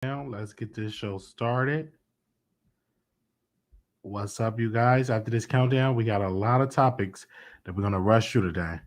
Now, let's get this show started. What's up, you guys? After this countdown, we got a lot of topics that we're going to rush through today.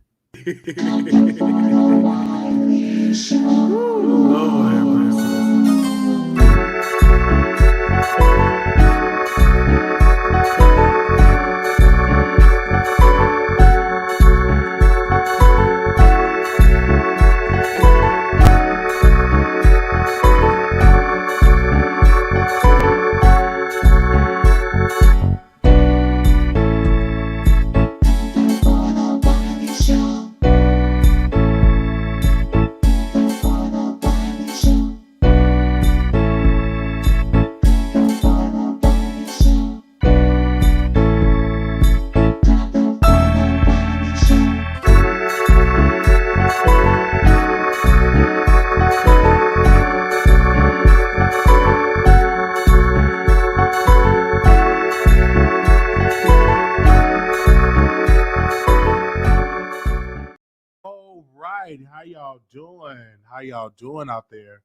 All right. How y'all doing? How y'all doing out there?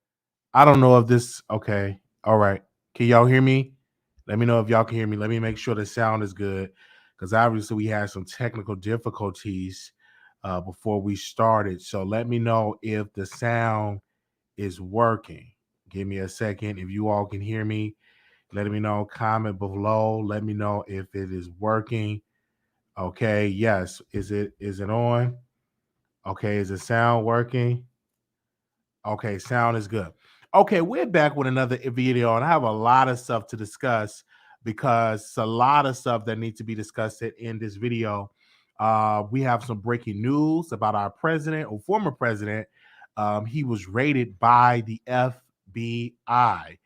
I don't know if this, okay. All right. Can y'all hear me? Let me know if y'all can hear me. Let me make sure the sound is good because obviously we had some technical difficulties before we started. So let me know if the sound is working. Give me a second. If you all can hear me, let me know. Comment below. Let me know if it is working. Okay. Yes. Is it on? Okay. Is the sound working? Okay, sound is good. Okay, we're back with another video, and I have a lot of stuff to discuss because it's a lot of stuff that needs to be discussed in this video. We have some breaking news about our president or former president. He was raided by the FBI.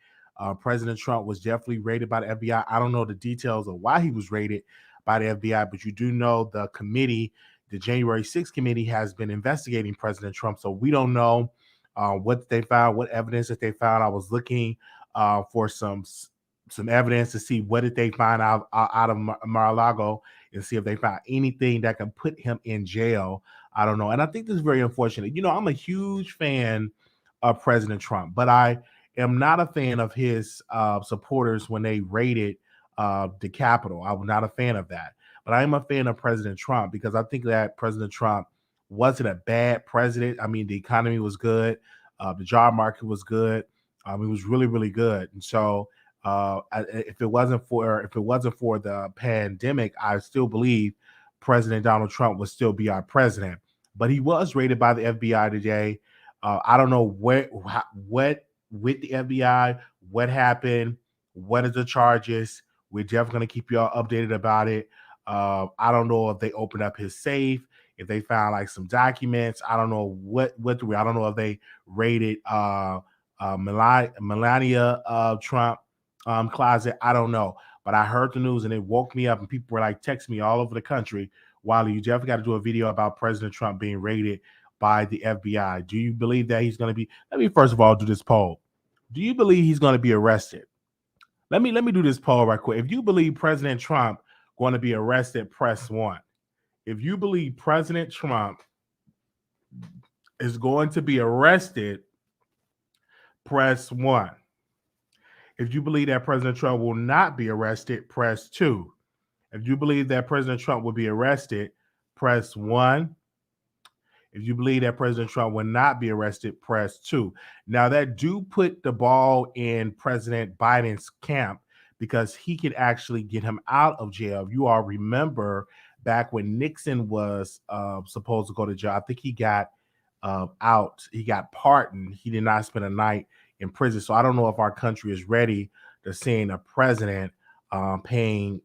President Trump was definitely raided by the FBI. I don't know the details of why he was raided by the FBI, but you do know the committee, the January 6th committee, has been investigating President Trump. So we don't know what they found, what evidence that they found. I was looking for some evidence to see what did they find out of Mar-a-Lago and see if they found anything that can put him in jail. I don't know, and I think this is very unfortunate. You know, I'm a huge fan of President Trump, but I am not a fan of his supporters when they raided the Capitol. I was not a fan of that, but I am a fan of President Trump because I think that President Trump wasn't a bad president. I mean, the economy was good, the job market was good. It was really, really good. And so, if it wasn't for the pandemic, I still believe President Donald Trump would still be our president. But he was raided by the FBI today. I don't know what with the FBI, what happened, what are the charges. We're definitely going to keep y'all updated about it. I don't know if they opened up his safe, if they found like some documents. I don't know I don't know if they raided Melania Trump closet. I don't know, but I heard the news and it woke me up, and people were like texting me all over the country. Wiley, you definitely got to do a video about President Trump being raided by the FBI. Do you believe that he's going to be? Let me first of all do this poll. Do you believe he's going to be arrested? Let me do this poll right quick. If you believe President Trump going to be arrested, press 1. If you believe President Trump is going to be arrested, press 1. If you believe that President Trump will not be arrested, press 2. If you believe that President Trump will be arrested, press 1. If you believe that President Trump will not be arrested, press 2. Now, that do put the ball in President Biden's camp because he can actually get him out of jail. You all remember back when Nixon was supposed to go to jail, I think he got out. He got pardoned. He did not spend a night in prison. So I don't know if our country is ready to seeing a president paying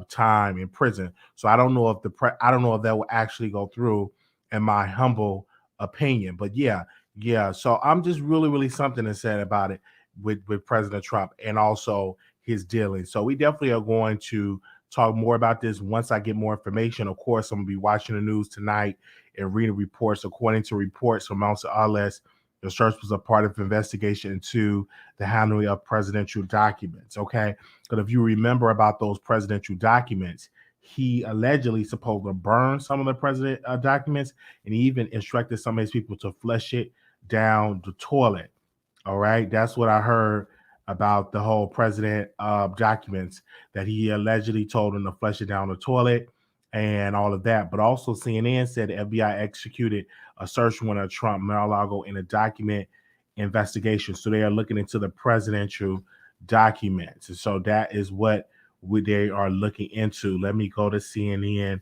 time in prison. So I don't know if I don't know if that will actually go through, in my humble opinion. But yeah. So I'm just really, really something to say about it with President Trump and also his dealings. So we definitely are going to talk more about this once I get more information. Of course, I'm gonna be watching the news tonight and reading reports. According to reports from Mount Arles, the search was a part of investigation into the handling of presidential documents. Okay, but if you remember about those presidential documents, he allegedly supposed to burn some of the president documents, and he even instructed some of his people to flush it down the toilet. All right, that's what I heard about the whole president documents that he allegedly told him to flush it down the toilet and all of that. But also, CNN said the FBI executed a search warrant of Trump Mar-a-Lago in a document investigation. So they are looking into the presidential documents, and so that is what they are looking into. Let me go to CNN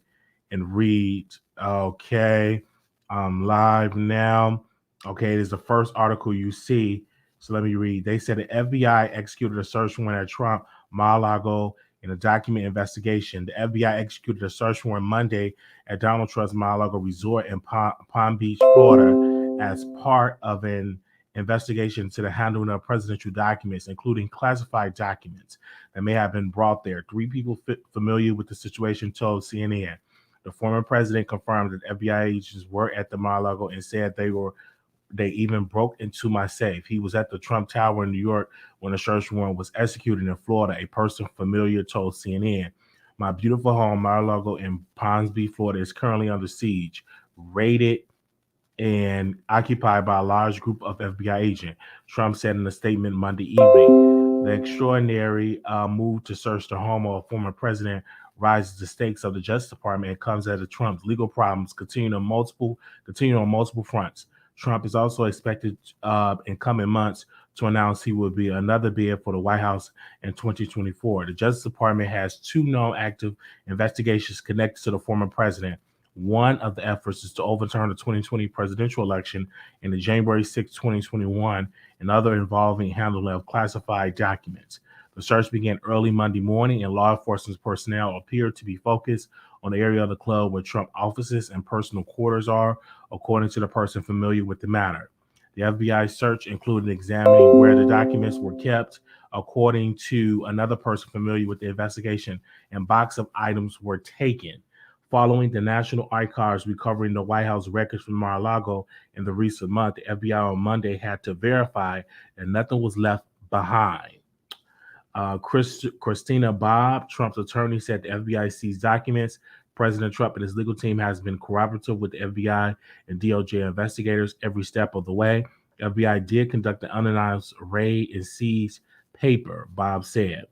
and read. Okay, I'm live now. Okay, it is the first article you see. So let me read. They said the FBI executed a search warrant at Trump Mar-a-Lago in a document investigation. The FBI executed a search warrant Monday at Donald Trump's Mar-a-Lago resort in Palm Beach, Florida, as part of an investigation into the handling of presidential documents, including classified documents that may have been brought there. Three people familiar with the situation told CNN. The former president confirmed that FBI agents were at the Mar-a-Lago and said they even broke into my safe. He was at the Trump Tower in New York when the search warrant was executed in Florida, a person familiar told CNN. My beautiful home, Mar-a-Lago in Palm Beach, Florida, is currently under siege, raided and occupied by a large group of FBI agents, Trump said in a statement Monday evening. The extraordinary move to search the home of a former president rises the stakes of the Justice Department and comes as Trump's legal problems continue on multiple fronts. Trump is also expected in coming months to announce he will be another bid for the White House in 2024. The Justice Department has two known active investigations connected to the former president. One of the efforts is to overturn the 2020 presidential election and the January 6, 2021, and other involving handling of classified documents. The search began early Monday morning, and law enforcement personnel appeared to be focused on the area of the club where Trump offices and personal quarters are, according to the person familiar with the matter. The FBI search included examining where the documents were kept, according to another person familiar with the investigation, and box of items were taken. Following the National Archives recovering the White House records from Mar-a-Lago in the recent month, the FBI on Monday had to verify that nothing was left behind. Christina Bobb, Trump's attorney, said the FBI seized documents. President Trump and his legal team has been cooperative with the FBI and DOJ investigators every step of the way. The FBI did conduct an unannounced raid and seized paper, Bob said.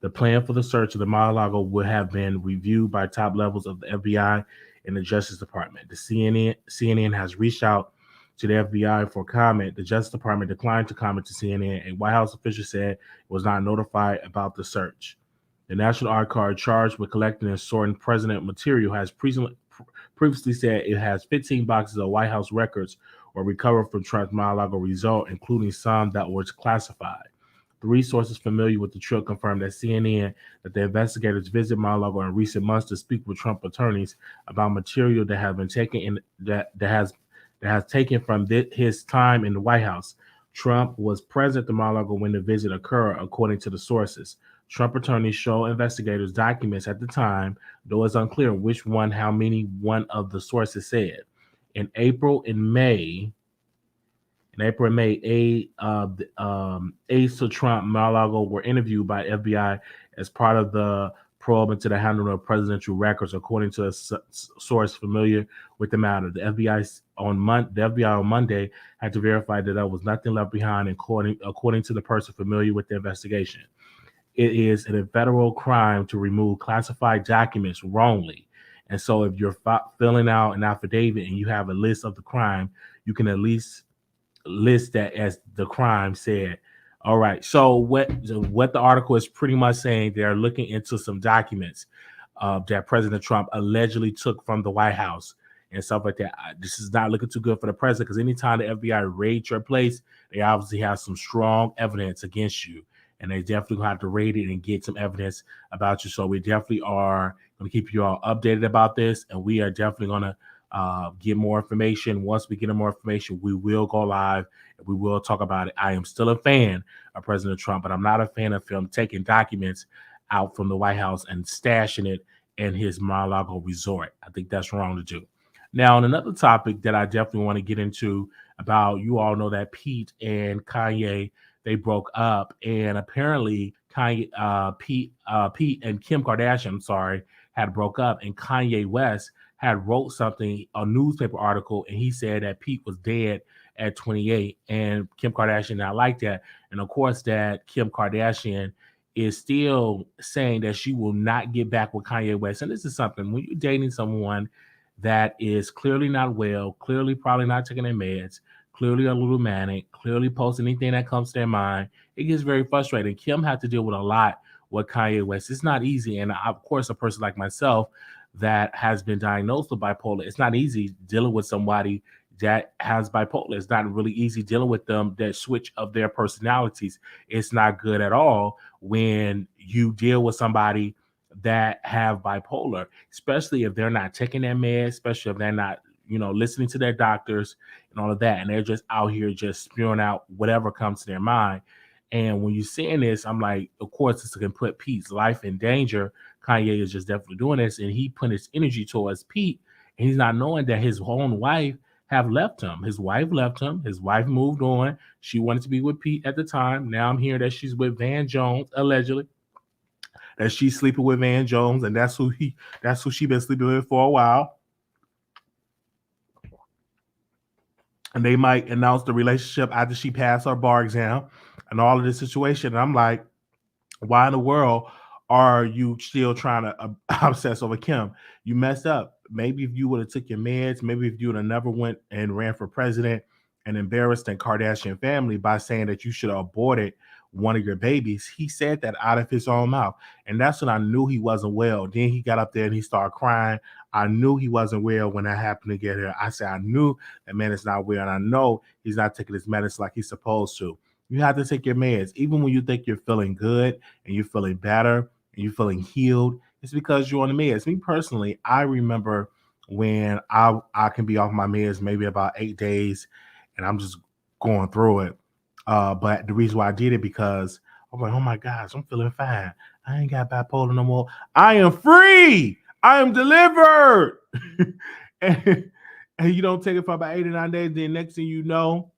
The plan for the search of the Mar-a-Lago would have been reviewed by top levels of the FBI and the Justice Department. The CNN has reached out to the FBI for comment. The Justice Department declined to comment to CNN. A White House official said it was not notified about the search. The National Archives, charged with collecting and sorting president material, has previously said it has 15 boxes of White House records were recovered from Trump's Mar-a-Lago resort, including some that were classified. Three sources familiar with the trip confirmed at CNN that the investigators visited Mar-a-Lago in recent months to speak with Trump attorneys about material that have been taken that has taken from his time in the White House. Trump was present at the Mar-a-Lago when the visit occurred, according to the sources. Trump attorneys show investigators documents at the time, though it's unclear which one, how many, one of the sources said. In April and May, aides to Trump Mar-a-Lago were interviewed by FBI as part of the probe into the handling of presidential records, according to a source familiar with the matter. The FBI on Monday had to verify that there was nothing left behind, according to the person familiar with the investigation. It is a federal crime to remove classified documents wrongly. And so if you're filling out an affidavit and you have a list of the crime, you can at least list that as the crime said. All right. So what the article is pretty much saying, they're looking into some documents that President Trump allegedly took from the White House and stuff like that. This is not looking too good for the president, because anytime the FBI raids your place, they obviously have some strong evidence against you, and they definitely going to have to raid it and get some evidence about you. So we definitely are going to keep you all updated about this, and we are definitely going to get more information. Once we get more information, we will go live and we will talk about it. I am still a fan of President Trump, but I'm not a fan of him taking documents out from the White House and stashing it in his Mar-a-Lago resort. I think that's wrong to do. Now, on another topic that I definitely want to get into, about, you all know that Pete and Kanye, they broke up, and apparently Pete and Kim Kardashian, had broke up, and Kanye West had wrote something, a newspaper article, and he said that Pete was dead at 28, and Kim Kardashian not like that. And of course, that Kim Kardashian is still saying that she will not get back with Kanye West. And this is something, when you're dating someone that is clearly not well, clearly probably not taking their meds, clearly a little manic, clearly post anything that comes to their mind, it gets very frustrating. Kim had to deal with a lot with Kanye West. It's not easy. And of course, a person like myself that has been diagnosed with bipolar, it's not easy dealing with somebody that has bipolar. It's not really easy dealing with them, that switch of their personalities. It's not good at all when you deal with somebody that have bipolar, especially if they're not taking their meds, especially if they're not, listening to their doctors and all of that. And they're just out here just spewing out whatever comes to their mind. And when you're seeing this, I'm like, of course, this can put Pete's life in danger. Kanye is just definitely doing this. And he put his energy towards Pete. And he's not knowing that his own wife have left him. His wife left him. His wife moved on. She wanted to be with Pete at the time. Now I'm hearing that she's with Van Jones, allegedly. That she's sleeping with Van Jones, and that's who she been sleeping with for a while. And they might announce the relationship after she passed her bar exam and all of this situation. And I'm like, why in the world are you still trying to obsess over Kim? You messed up. Maybe if you would have took your meds, maybe if you would have never went and ran for president and embarrassed the Kardashian family by saying that you should have aborted one of your babies. He said that out of his own mouth. And that's when I knew he wasn't well. Then he got up there and he started crying. I knew he wasn't well when that happened to get here. I said, I knew that man is not well. And I know he's not taking his medicine like he's supposed to. You have to take your meds. Even when you think you're feeling good and you're feeling better and you're feeling healed, it's because you're on the meds. Me personally, I remember when I can be off my meds maybe about 8 days and I'm just going through it. But the reason why I did it, because I'm like, oh my gosh, I'm feeling fine. I ain't got bipolar no more. I am free. I am delivered. and you don't take it for about 8 or 9 days. Then next thing you know,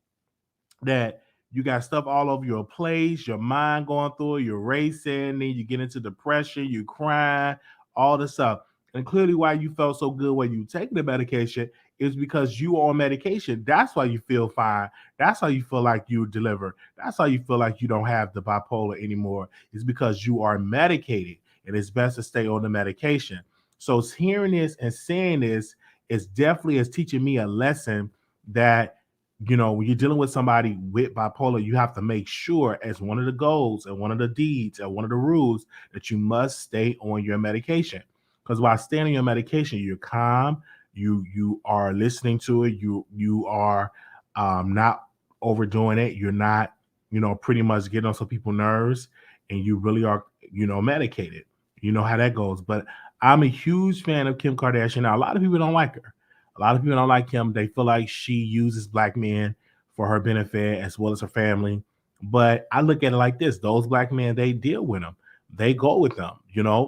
that you got stuff all over your place, your mind going through it, you're racing, then you get into depression, you crying, all this stuff. And clearly why you felt so good when you take the medication is because you are on medication. That's why you feel fine. That's how you feel like you deliver. That's how you feel like you don't have the bipolar anymore. It's because you are medicated, and it's best to stay on the medication. So hearing this and saying this is teaching me a lesson that, when you're dealing with somebody with bipolar, you have to make sure, as one of the goals and one of the deeds and one of the rules, that you must stay on your medication. Because while staying on your medication, you're calm, you are listening to it, you are not overdoing it, you're not, pretty much getting on some people's nerves, and you really are, medicated. You know how that goes. But I'm a huge fan of Kim Kardashian. Now, a lot of people don't like her. A lot of people don't like Kim. They feel like she uses black men for her benefit as well as her family. But I look at it like this. Those black men, they deal with them. They go with them,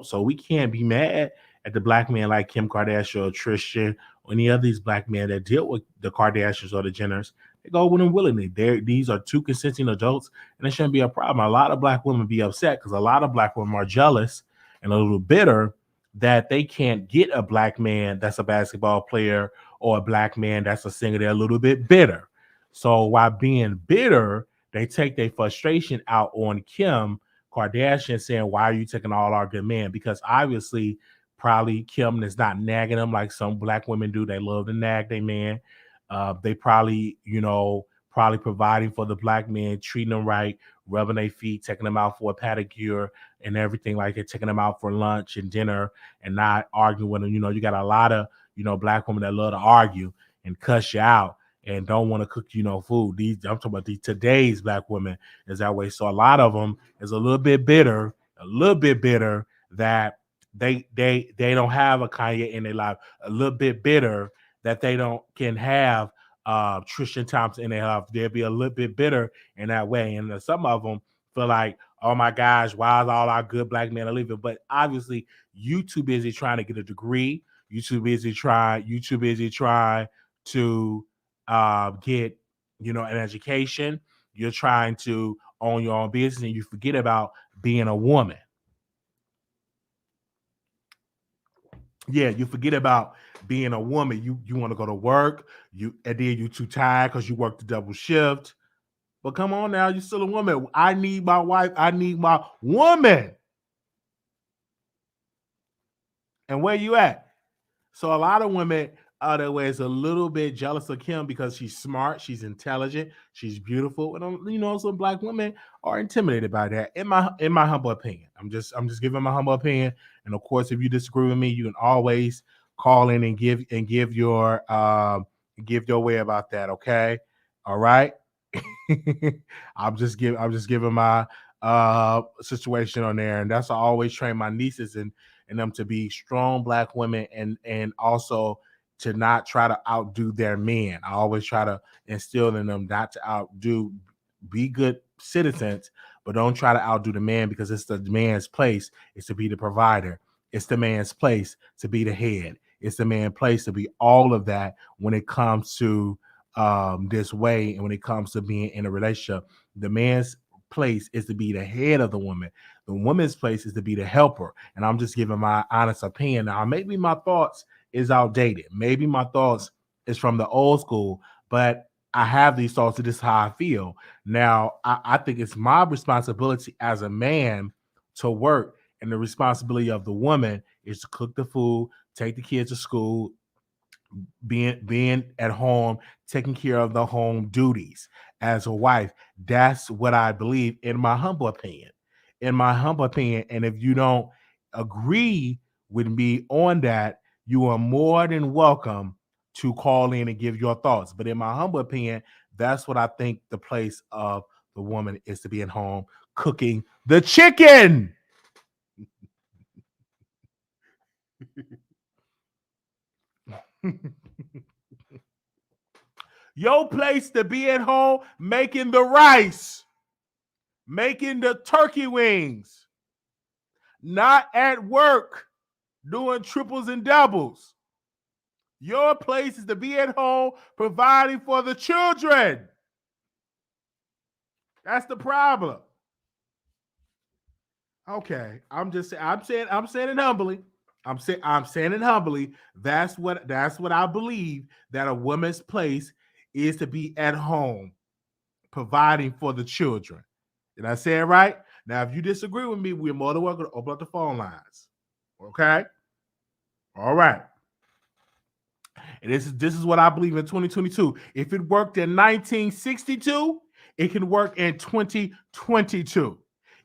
So we can't be mad at the black men like Kim Kardashian or Tristan or any of these black men that deal with the Kardashians or the Jenners. They go with them willingly. These are two consenting adults, and it shouldn't be a problem. A lot of black women be upset because a lot of black women are jealous and a little bitter that they can't get a black man that's a basketball player or a black man that's a singer. They're a little bit bitter. So while being bitter, they take their frustration out on Kim Kardashian, saying, why are you taking all our good men? Because obviously, probably Kim is not nagging them like some black women do. They love to nag their man. They probably, probably providing for the black men, treating them right, rubbing their feet, taking them out for a pedicure and everything like that, taking them out for lunch and dinner and not arguing with them. You got a lot of, black women that love to argue and cuss you out and don't want to cook, food. I'm talking about today's black women is that way. So a lot of them is a little bit bitter that they don't have a Kanye in their life, a little bit bitter that they can have Tristan Thompson in their life. They'll be a little bit bitter in that way. And some of them feel like, oh my gosh, why is all our good black men are leaving? But obviously, you too busy trying to get a degree. You too busy trying to get, an education. You're trying to own your own business, and you forget about being a woman. Yeah, you forget about being a woman. You want to go to work, and then you too tired because you work the double shift. But come on now, you're still a woman. I need my wife. I need my woman. And where you at? So a lot of women other ways a little bit jealous of Kim because she's smart, she's intelligent, she's beautiful, and some black women are intimidated by that. In my humble opinion, I'm just giving my humble opinion. And of course, if you disagree with me, you can always call in and give your way about that. Okay, all right. I'm just giving my situation on there, and that's why I always train my nieces and them to be strong black women, and also to not try to outdo their men. I always try to instill in them not to outdo, be good citizens, but don't try to outdo the man, because it's the man's place is to be the provider. It's the man's place to be the head. It's the man's place to be all of that when it comes to this way, and when it comes to being in a relationship. The man's place is to be the head of the woman. The woman's place is to be the helper. And I'm just giving my honest opinion. Now, maybe my thoughts is outdated. Maybe my thoughts is from the old school, but I have these thoughts, and this is how I feel. Now, I think it's my responsibility as a man to work, and the responsibility of the woman is to cook the food, take the kids to school, being at home, taking care of the home duties as a wife. That's what I believe, in my humble opinion. In my humble opinion. And if you don't agree with me on that, you are more than welcome to call in and give your thoughts. But in my humble opinion, that's what I think the place of the woman is, to be at home cooking the chicken. Your place to be at home making the rice, making the turkey wings, not at work doing triples and doubles. Your place is to be at home providing for the children. That's the problem. Okay, I'm saying it humbly. I'm saying it humbly. That's what I believe, that a woman's place is to be at home providing for the children. Did I say it right? Now, if you disagree with me, we're more than welcome to open up the phone lines. Okay? All right. And this is what I believe in 2022. If it worked in 1962, it can work in 2022.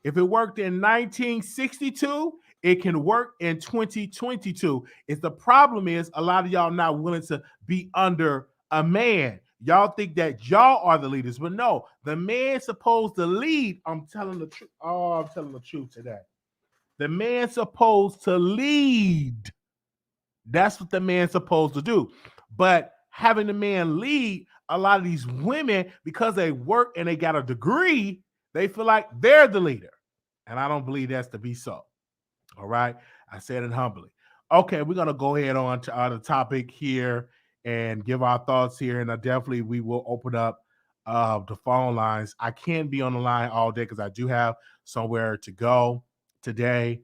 If it worked in 1962, it can work in 2022. If the problem is, a lot of y'all not willing to be under a man. Y'all think that y'all are the leaders, but no, the man's supposed to lead. I'm telling the truth. Oh, I'm telling the truth today. The man's supposed to lead. That's what the man's supposed to do. But having the man lead, a lot of these women, because they work and they got a degree, they feel like they're the leader. And I don't believe that's to be so. All right. I said it humbly. Okay, we're gonna go ahead on to the topic here and give our thoughts here. And definitely we will open up the phone lines. I can't be on the line all day because I do have somewhere to go today.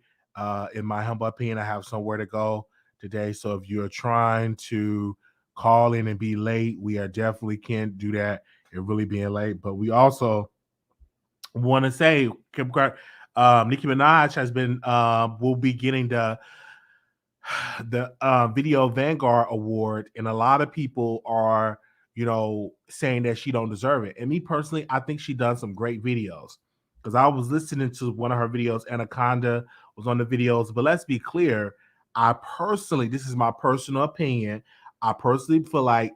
In my humble opinion, I have somewhere to go today. So if you're trying to call in and be late, we are definitely can't do that. It really being late. But we also want to say, Nicki Minaj has been will be getting the Video Vanguard Award, and a lot of people are saying that she don't deserve it. And me personally, I think she done some great videos, because I was listening to one of her videos. Anaconda was on the videos, but let's be clear. This is my personal opinion. I personally feel like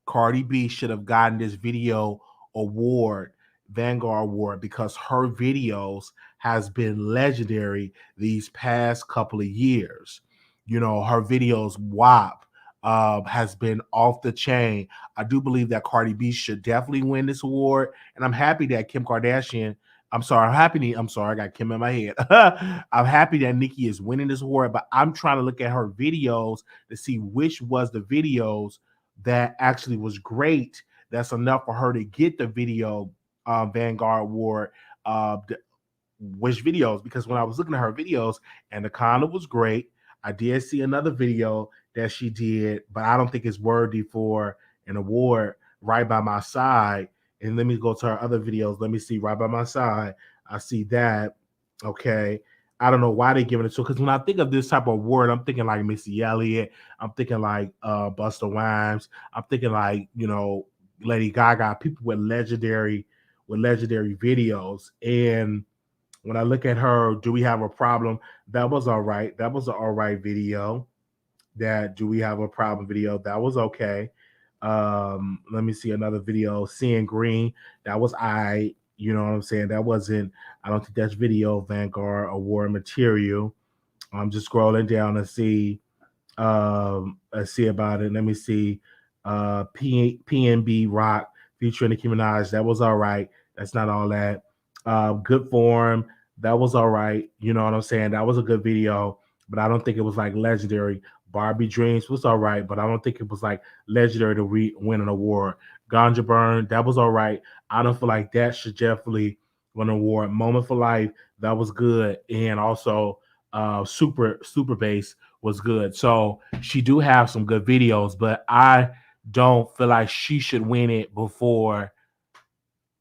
Cardi B should have gotten this video award, Vanguard Award, because her videos has been legendary these past couple of years. Her videos WAP has been off the chain. I do believe that Cardi B should definitely win this award, and I'm happy that Kim Kardashian. I'm sorry, I got Kim in my head. I'm happy that Nicki is winning this award, but I'm trying to look at her videos to see which was the videos that actually was great. That's enough for her to get the video Vanguard Award. Which videos? Because when I was looking at her videos, Anaconda was great. I did see another video that she did, but I don't think it's worthy for an award. Right by my side, and let me go to her other videos. Let me see. Right by my side, I see that. Okay, I don't know why they're giving it to, because when I think of this type of award, I'm thinking like Missy Elliott, I'm thinking like Busta Rhymes, I'm thinking like, you know, Lady Gaga, people with legendary videos. And when I look at her, do we have a problem? That was all right. That was an all right video. That do we have a problem video? That was okay. Let me see another video. Seeing Green. That was you know what I'm saying? That wasn't, I don't think that's video Vanguard award material. I'm just scrolling down to see let's see about it. Let me see. PNB Rock featuring Nicki Minaj. That was all right. That's not all that. Good Form. That was all right. You know what I'm saying? That was a good video, but I don't think it was like legendary. Barbie Dreams was all right, but I don't think it was like legendary to win an award. Ganja Burn, that was all right. I don't feel like that should definitely win an award. Moment for Life, that was good. And also Super Bass was good. So she do have some good videos, but I don't feel like she should win it before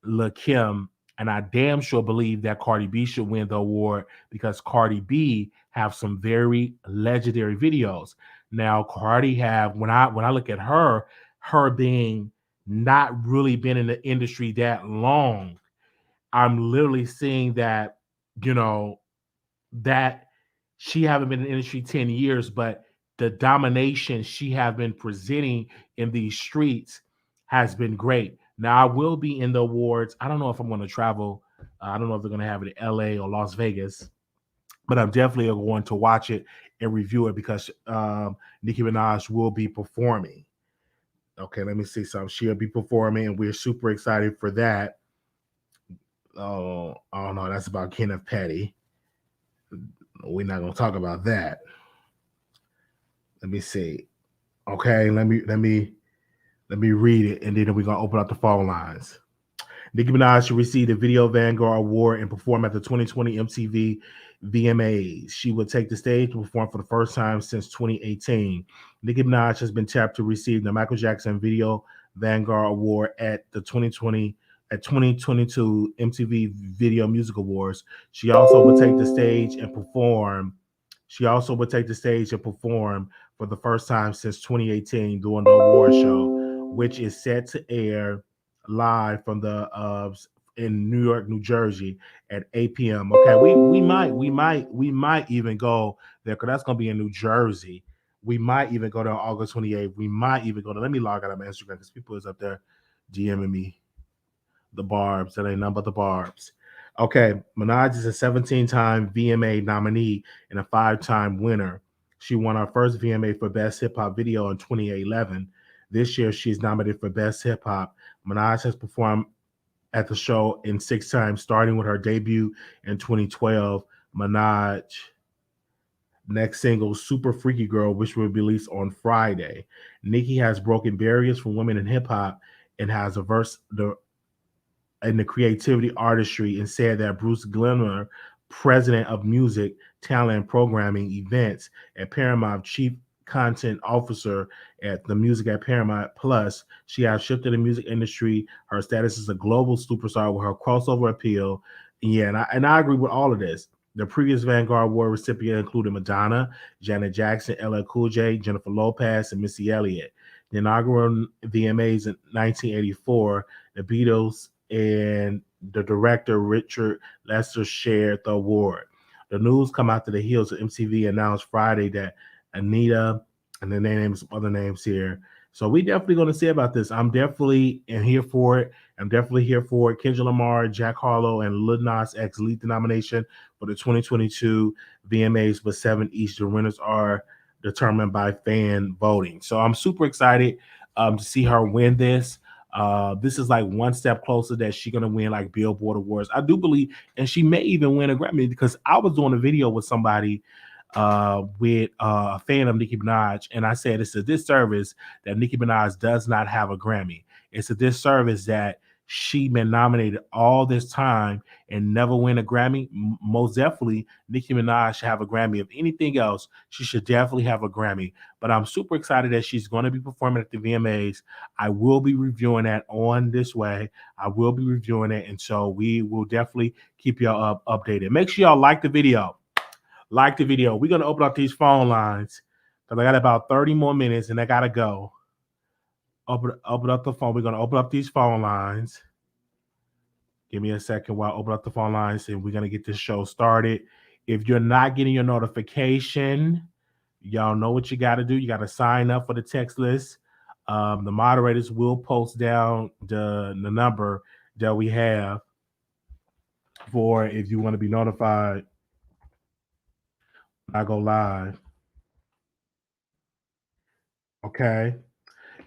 Lil Kim. And I damn sure believe that Cardi B should win the award because Cardi B have some very legendary videos. Now, Cardi have, when I look at her being not really been in the industry that long, I'm literally seeing that, you know, that she haven't been in the industry 10 years, but the domination she have been presenting in these streets has been great. Now I will be in the awards. I don't know if I'm going to travel. I don't know if they're going to have it in LA or Las Vegas, but I'm definitely going to watch it and review it because Nicki Minaj will be performing. Okay, let me see something. She'll be performing, and we're super excited for that. Oh, I don't know. That's about Kenneth Petty. We're not gonna talk about that. Let me see. Okay, let me read it, and then we're gonna open up the phone lines. Nicki Minaj should receive the Video Vanguard Award and perform at the 2020 MTV VMAs. She will take the stage to perform for the first time since 2018. Nicki Minaj has been tapped to receive the Michael Jackson Video Vanguard Award at the 2022 MTV Video Music Awards. She also will take the stage and perform. She also would take the stage and perform for the first time since 2018 during the award show, which is set to air live from the in New York, New Jersey at 8 p.m. Okay, we might even go there because that's gonna be in New Jersey. We might even go there on August 28th. We might even go there. Let me log out of my Instagram because people is up there DMing me the barbs. That ain't nothing but the barbs. Okay, Minaj is a 17-time VMA nominee and a 5-time winner. She won her first VMA for Best Hip Hop Video in 2011. This year, she is nominated for Best Hip Hop. Minaj has performed at the show in 6 times, starting with her debut in 2012. Minaj next single, Super Freaky Girl, which will be released on Friday. Nicki has broken barriers for women in hip hop and has in the creativity artistry and said that Bruce Glenner, president of music, talent, and programming events at Paramount, chief content officer at the music at Paramount Plus, she has shifted the music industry. Her status as a global superstar with her crossover appeal. Yeah, and I agree with all of this. The previous Vanguard Award recipient included Madonna, Janet Jackson, LL Cool J, Jennifer Lopez, and Missy Elliott. The inaugural VMAs in 1984, the Beatles and the director Richard Lester shared the award. The news come after the heels of MTV announced Friday that Anita, and then they named some other names here. So we definitely going to see about this. I'm definitely here for it. I'm definitely here for it. Kendrick Lamar, Jack Harlow, and Lil Nas X lead the nomination for the 2022 VMAs, with 7 each. The winners are determined by fan voting. So I'm super excited to see her win this. This is like one step closer that she's gonna win like Billboard Awards. I do believe, and she may even win a Grammy because I was doing a video with somebody with a fan of Nicki Minaj, and I said it's a disservice that Nicki Minaj does not have a Grammy. It's a disservice that she been nominated all this time and never win a Grammy. Most definitely, Nicki Minaj should have a Grammy. If anything else, she should definitely have a Grammy. But I'm super excited that she's going to be performing at the VMAs. I will be reviewing that on this way. I will be reviewing it, and so we will definitely keep y'all updated. Make sure y'all like the video. Like the video. We're gonna open up these phone lines because I got about 30 more minutes and I gotta go. Open up the phone. We're gonna open up these phone lines. Give me a second while I open up the phone lines and we're gonna get this show started. If you're not getting your notification, y'all know what you gotta do. You gotta sign up for the text list. The moderators will post down the number that we have for if you want to be notified when I go live. Okay.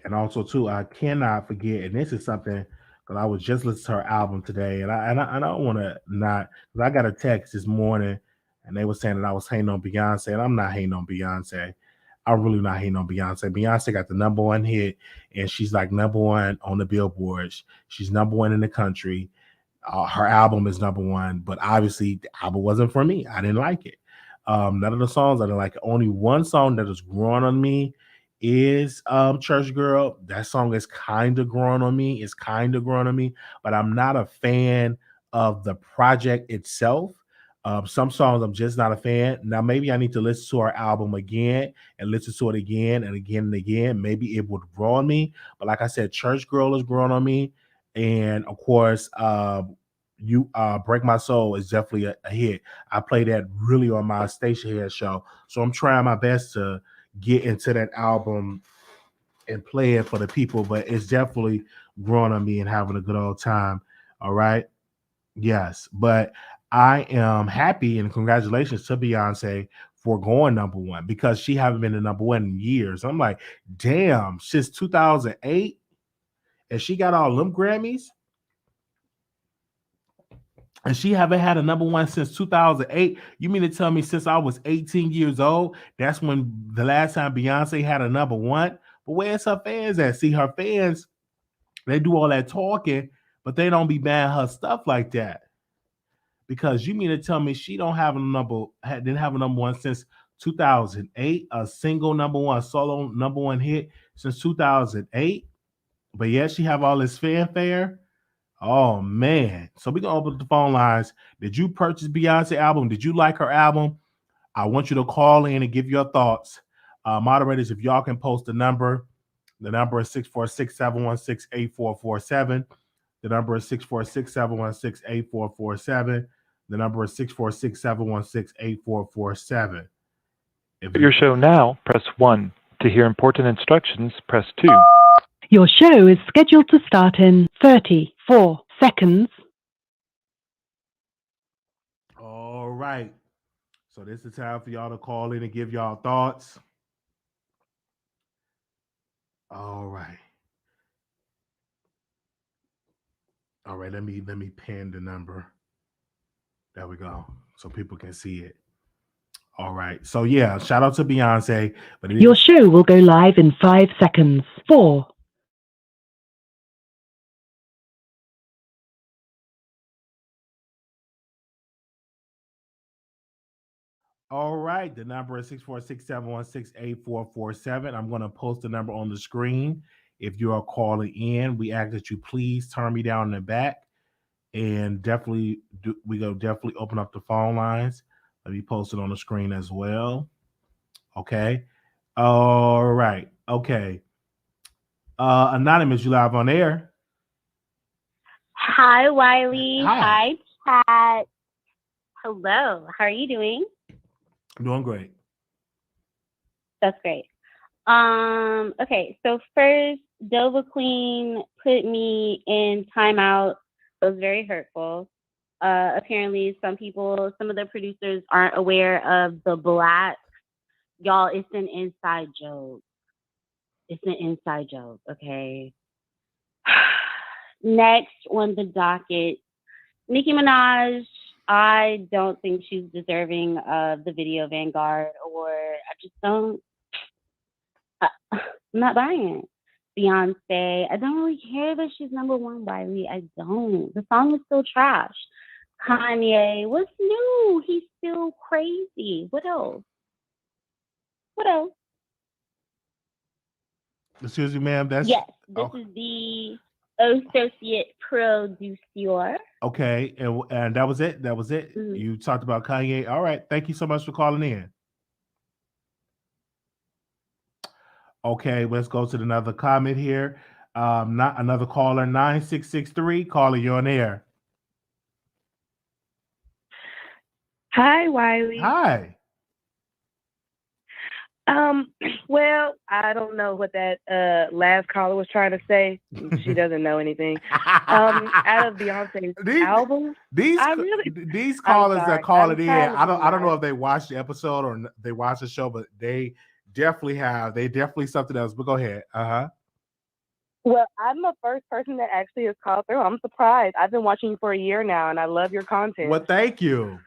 And also, too, I cannot forget, and this is something because I was just listening to her album today, and I don't want to not because I got a text this morning, and they were saying that I was hating on Beyonce, and I'm not hating on Beyonce. I'm really not hating on Beyonce. Beyonce got the number one hit, and she's like number one on the billboards. She's number one in the country. Her album is number one, but obviously the album wasn't for me. I didn't like it. None of the songs I didn't like. Only one song that is growing on me is Church Girl. That song is kind of growing on me. It's kind of growing on me, but I'm not a fan of the project itself. Some songs I'm just not a fan. Now maybe I need to listen to her album again and listen to it again and again and again. Maybe it would grow on me. But like I said, Church Girl is growing on me. And of course, you Break My Soul is definitely a hit. I play that really on my station here show. So I'm trying my best to get into that album and play it for the people, but it's definitely growing on me and having a good old time. All right. Yes. But I am happy and congratulations to Beyonce for going number one because she haven't been the number one in years. I'm like, damn, since 2008 and she got all them Grammys and she haven't had a number one since 2008. You mean to tell me since I was 18 years old, that's when the last time Beyonce had a number one? But where's her fans at? See, her fans, they do all that talking, but they don't be buying her stuff like that. Because you mean to tell me she didn't have a number one since 2008, a single number one, solo number one hit since 2008? But yet she have all this fanfare? Oh man. So we're gonna open up the phone lines. Did you purchase Beyonce album? Did you like her album? I want you to call in and give your thoughts. Moderators, if y'all can post the number is 646-716-8447. The number is 646-716-8447. The number is 646-716-8447. Your show now, press 1. To hear important instructions, press 2. Your show is scheduled to start in 34 seconds. All right. So this is time for y'all to call in and give y'all thoughts. All right. All right, let me pin the number. There we go. So people can see it. All right. So yeah, shout out to Beyonce. But your show will go live in 5 seconds. 4. All right. The number is 646-716-8447. I'm going to post the number on the screen. If you are calling in, we ask that you please turn me down in the back. And definitely, we go definitely open up the phone lines. Let me post it on the screen as well. Okay. All right. Okay. Anonymous, you live on air. Hi, Wiley. Hi. Hi, Pat. Hello. How are you doing? I'm doing great. That's great. Okay, so first, Dova Queen put me in timeout. It was very hurtful. Apparently, some of the producers aren't aware of the black. Y'all, it's an inside joke. It's an inside joke, okay? Next on the docket, Nicki Minaj. I don't think she's deserving of the video Vanguard, or I just don't. I'm not buying it. Beyonce. I don't really care that she's number one, Wiley. I don't. The song is still trash. Kanye, what's new? He's still crazy. What else? What else? Excuse me, ma'am. That's Yes, this okay. is the associate producer. Okay, and that was it. That was it. Mhm. You talked about Kanye. All right. Thank you so much for calling in. Okay, let's go to another comment here. Not another caller, 9663. Caller, you're on air. Hi, Wiley. Hi. Well, I don't know what that last caller was trying to say. She doesn't know anything. Out of Beyonce's album, these callers that call it in, I don't know if they watched the episode or they watched the show, but they definitely have. They definitely something else. But go ahead. Well, I'm the first person that actually has called through. I'm surprised. I've been watching you for a year now, and I love your content. Well, thank you.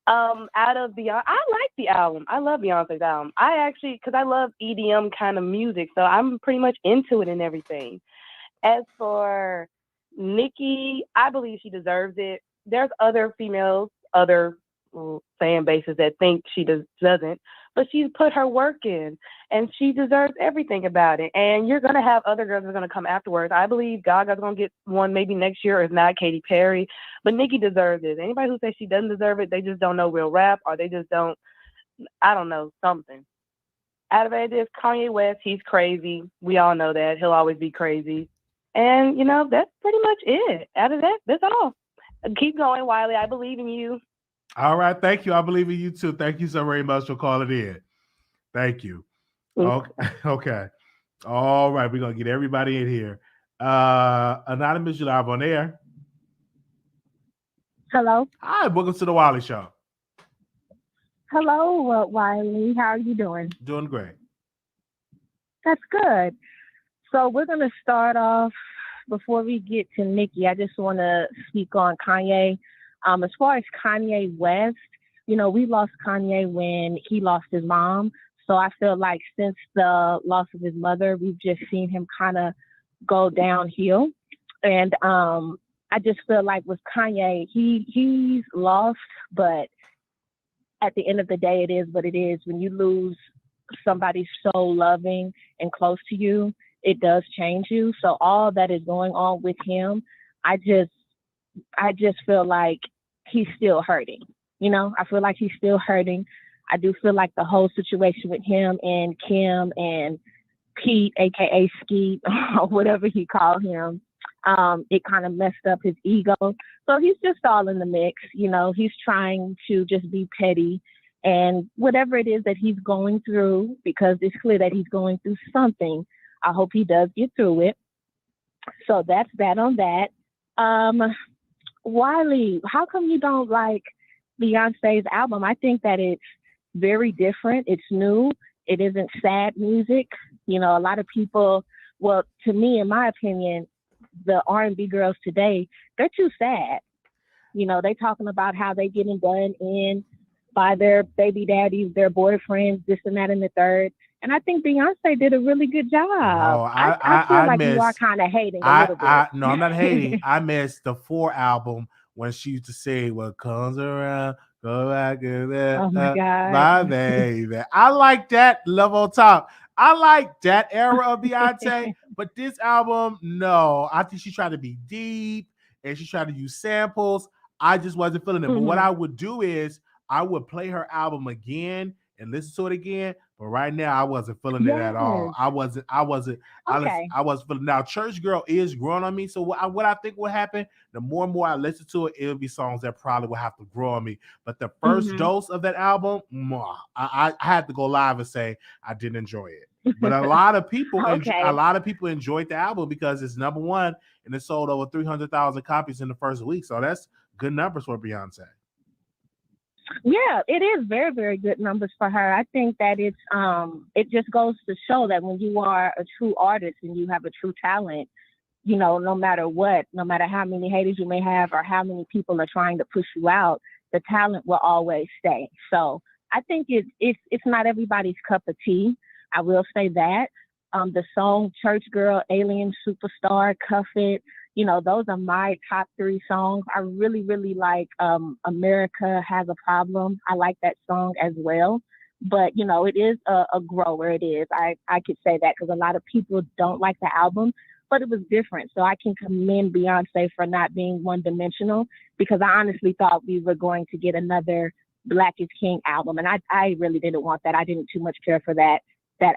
Out of Beyonce, I like the album. I love Beyonce's album. Because I love EDM kind of music, so I'm pretty much into it and everything. As for Nicki, I believe she deserves it. There's other females, other fan bases that think she doesn't, but she's put her work in, and she deserves everything about it. And you're going to have other girls that are going to come afterwards. I believe Gaga's going to get one maybe next year, or if not, Katy Perry. But Nicki deserves it. Anybody who says she doesn't deserve it, they just don't know real rap, or they just don't, I don't know, something. Out of it is Kanye West. He's crazy. We all know that. He'll always be crazy. And, that's pretty much it. Out of that, that's all. Keep going, Wiley. I believe in you. All right. Thank you. I believe in you too. Thank you so very much for calling in. Thank you. Okay. All right. We're going to get everybody in here. Anonymous, you live on air. Hello. Hi. Welcome to the Wiley Show. Hello, Wiley. How are you doing? Doing great. That's good. So we're going to start off, before we get to Nicki, I just want to speak on Kanye. As far as Kanye West, we lost Kanye when he lost his mom. So I feel like since the loss of his mother, we've just seen him kind of go downhill. And I just feel like with Kanye, he's lost, but at the end of the day, it is what it is. When you lose somebody so loving and close to you, it does change you. So all that is going on with him, I just feel like he's still hurting. I feel like he's still hurting. I do feel like the whole situation with him and Kim and Pete, aka Skeet, or whatever he called him, it kind of messed up his ego. So he's just all in the mix. He's trying to just be petty, and whatever it is that he's going through, because it's clear that he's going through something, I hope he does get through it. So that's that on that. Wiley, how come you don't like Beyonce's album? I think that it's very different. It's new. It isn't sad music. A lot of people, well, to me, in my opinion, the R&B girls today, they're too sad. They talking about how they getting done in by their baby daddies, their boyfriends, this and that and the third. And I think Beyonce did a really good job. Oh, I feel like you are kind of hating a little bit. No, I'm not hating. I missed the 4 album when she used to say, "What comes around, go back and then." Oh my God, my baby. I like that Love on Top. I like that era of Beyonce, but this album, no. I think she tried to be deep and she tried to use samples. I just wasn't feeling it. But what I would do is I would play her album again and listen to it again. But right now, I wasn't feeling it at all. I wasn't. Okay. I wasn't feeling. Now, Church Girl is growing on me. So what I think will happen, the more and more I listen to it, it'll be songs that probably will have to grow on me. But the first dose of that album, I had to go live and say I didn't enjoy it. But a lot of people, enjoyed the album because it's number one and it sold over 300,000 copies in the first week. So that's good numbers for Beyonce. Yeah, it is very, very good numbers for her. I think that it's it just goes to show that when you are a true artist and you have a true talent, no matter what, no matter how many haters you may have or how many people are trying to push you out, the talent will always stay. So I think it's not everybody's cup of tea. I will say that. The song Church Girl, Alien Superstar, Cuff It. Those are my top 3 songs. I really, really like America Has a Problem. I like that song as well. But, it is a grower. It is. I could say that because a lot of people don't like the album, but it was different. So I can commend Beyonce for not being one-dimensional, because I honestly thought we were going to get another Black is King album. And I really didn't want that. I didn't too much care for that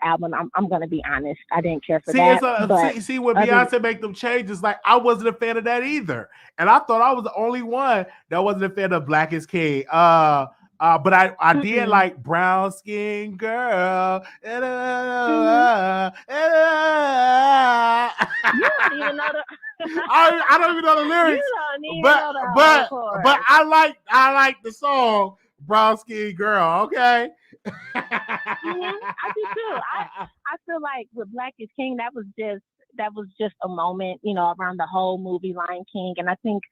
album. I'm going to be honest. I didn't care for that. See when Beyonce make them changes, like I wasn't a fan of that either. And I thought I was the only one that wasn't a fan of Black is King. But I did like Brown Skin Girl. You don't even know I don't even know the lyrics. But I like the song Brown Skin Girl. Okay. I do too. I feel like with Black is King, that was just a moment, around the whole movie Lion King. And I think,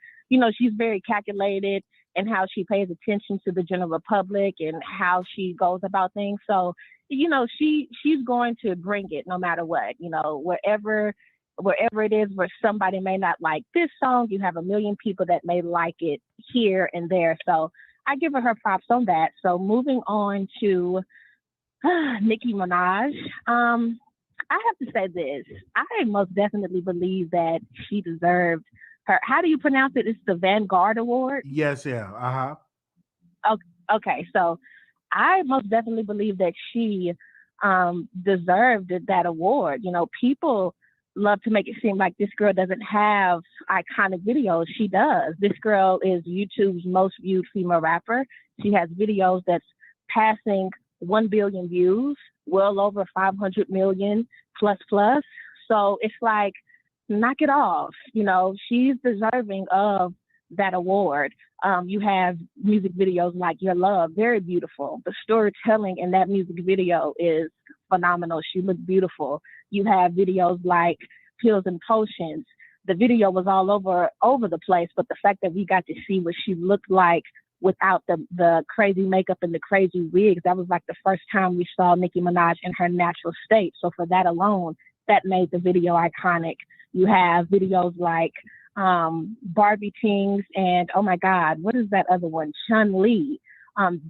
she's very calculated in how she pays attention to the general public and how she goes about things. So, she's going to bring it no matter what, wherever it is where somebody may not like this song, you have a million people that may like it here and there. So I give her props on that. So moving on to Nicki Minaj. I have to say this. I most definitely believe that she deserved her. How do you pronounce it? It's the Vanguard Award? Yes, yeah. Uh-huh. Okay, so I most definitely believe that she deserved that award. People love to make it seem like this girl doesn't have iconic videos. She does. This girl is YouTube's most viewed female rapper. She has videos that's passing 1 billion views, well over 500 million plus. So it's like, knock it off. She's deserving of that award. You have music videos like Your Love, very beautiful. The storytelling in that music video is phenomenal. She looked beautiful. You have videos like Pills and Potions. The video was all over the place, but the fact that we got to see what she looked like without the crazy makeup and the crazy wigs, that was like the first time we saw Nicki Minaj in her natural state. So for that alone, that made the video iconic. You have videos like Barbie Tings and, oh my God, what is that other one? Chun-Li.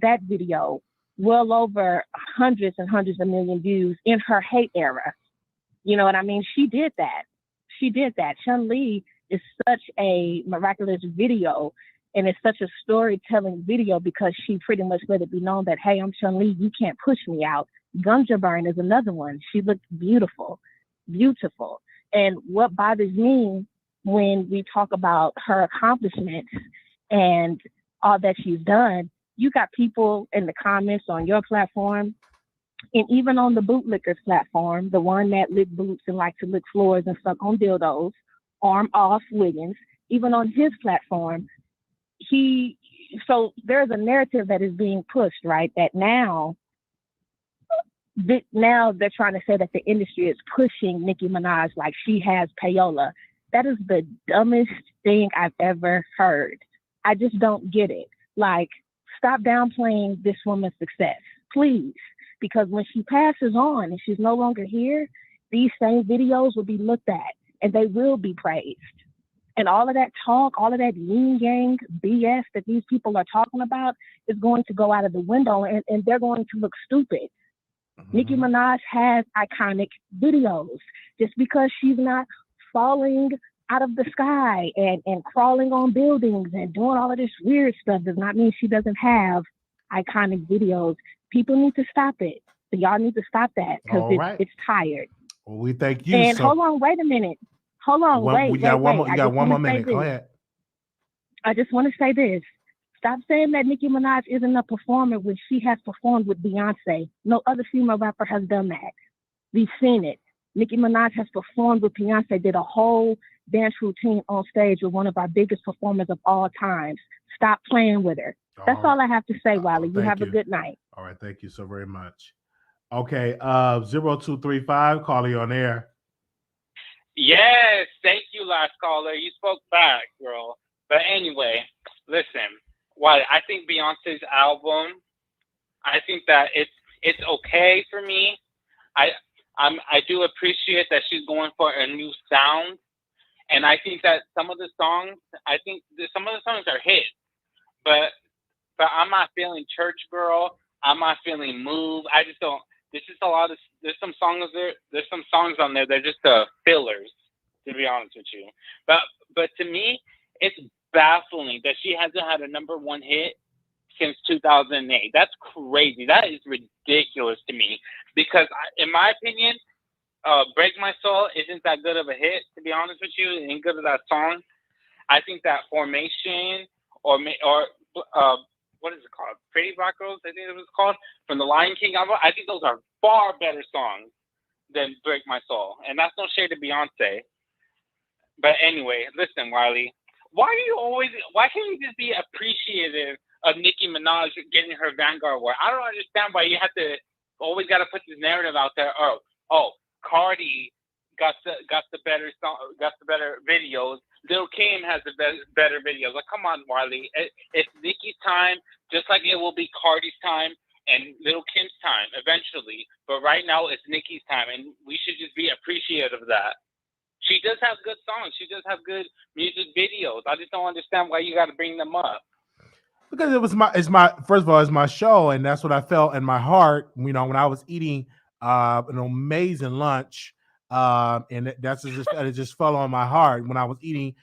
That video, well over hundreds and hundreds of million views in her hate era. You know what I mean? She did that. Chun-Li is such a miraculous video, and it's such a storytelling video because she pretty much let it be known that, hey, I'm Chun-Li, you can't push me out. Gunja Burn is another one. She looked beautiful. And what bothers me when we talk about her accomplishments and all that she's done, you got people in the comments on your platform and even on the bootlickers platform, the one that lick boots and like to lick floors and suck on dildos, arm off Wiggins, even on his platform, so there's a narrative that is being pushed, right? That now they're trying to say that the industry is pushing Nicki Minaj like she has payola. That is the dumbest thing I've ever heard. I just don't get it. Like, stop downplaying this woman's success, please. Because when she passes on and she's no longer here, these same videos will be looked at and they will be praised. And all of that talk, all of that yin yang BS that these people are talking about is going to go out of the window and they're going to look stupid. Mm-hmm. Nicki Minaj has iconic videos. Just because she's not falling out of the sky and crawling on buildings and doing all of this weird stuff does not mean she doesn't have iconic videos. People need to stop it. So y'all need to stop that because it's tired. Well, we thank you. And hold on, wait a minute. Wait. You got one more minute. Go ahead. I just want to say this. Stop saying that Nicki Minaj isn't a performer when she has performed with Beyonce. No other female rapper has done that. We've seen it. Nicki Minaj has performed with Beyonce, did a whole dance routine on stage with one of our biggest performers of all times. Stop playing with her. That's all I have to say, Wiley. You have a good night. All right. Thank you so very much. Okay. 0235, calling on air. Yes. Thank you, last caller. You spoke back, girl. But anyway, listen. I think Beyonce's album, I think that it's okay for me. I do appreciate that she's going for a new sound, and I think that some of the songs are hits, but I'm not feeling Church Girl. I'm not feeling Move. I just don't. There's just a lot of. There's some songs there. There's some songs on there. They're just fillers, to be honest with you. But to me, it's baffling that she hasn't had a #1 hit since 2008. That's crazy. That is ridiculous to me. Because in my opinion, "Break My Soul" isn't that good of a hit. To be honest with you, it ain't good of that song. I think that "Formation" or what is it called? "Pretty Black Girls," I think it was called, from the Lion King album. I think those are far better songs than "Break My Soul." And that's no shade to Beyonce. But anyway, listen, Wiley, why can't you just be appreciative of Nicki Minaj getting her Vanguard award? I don't understand why you have to always got to put this narrative out there. Oh, Cardi got the better song, got the better videos. Lil Kim has the better videos. Like, come on, Wiley. It's Nicki's time, just like it will be Cardi's time and Lil Kim's time eventually. But right now, it's Nicki's time, and we should just be appreciative of that. She does have good songs. She does have good music videos. I just don't understand why you got to bring them up. Because it's my first of all, it's my show, and that's what I felt in my heart. You know, when I was eating an amazing lunch, and it just fell on my heart when I was eating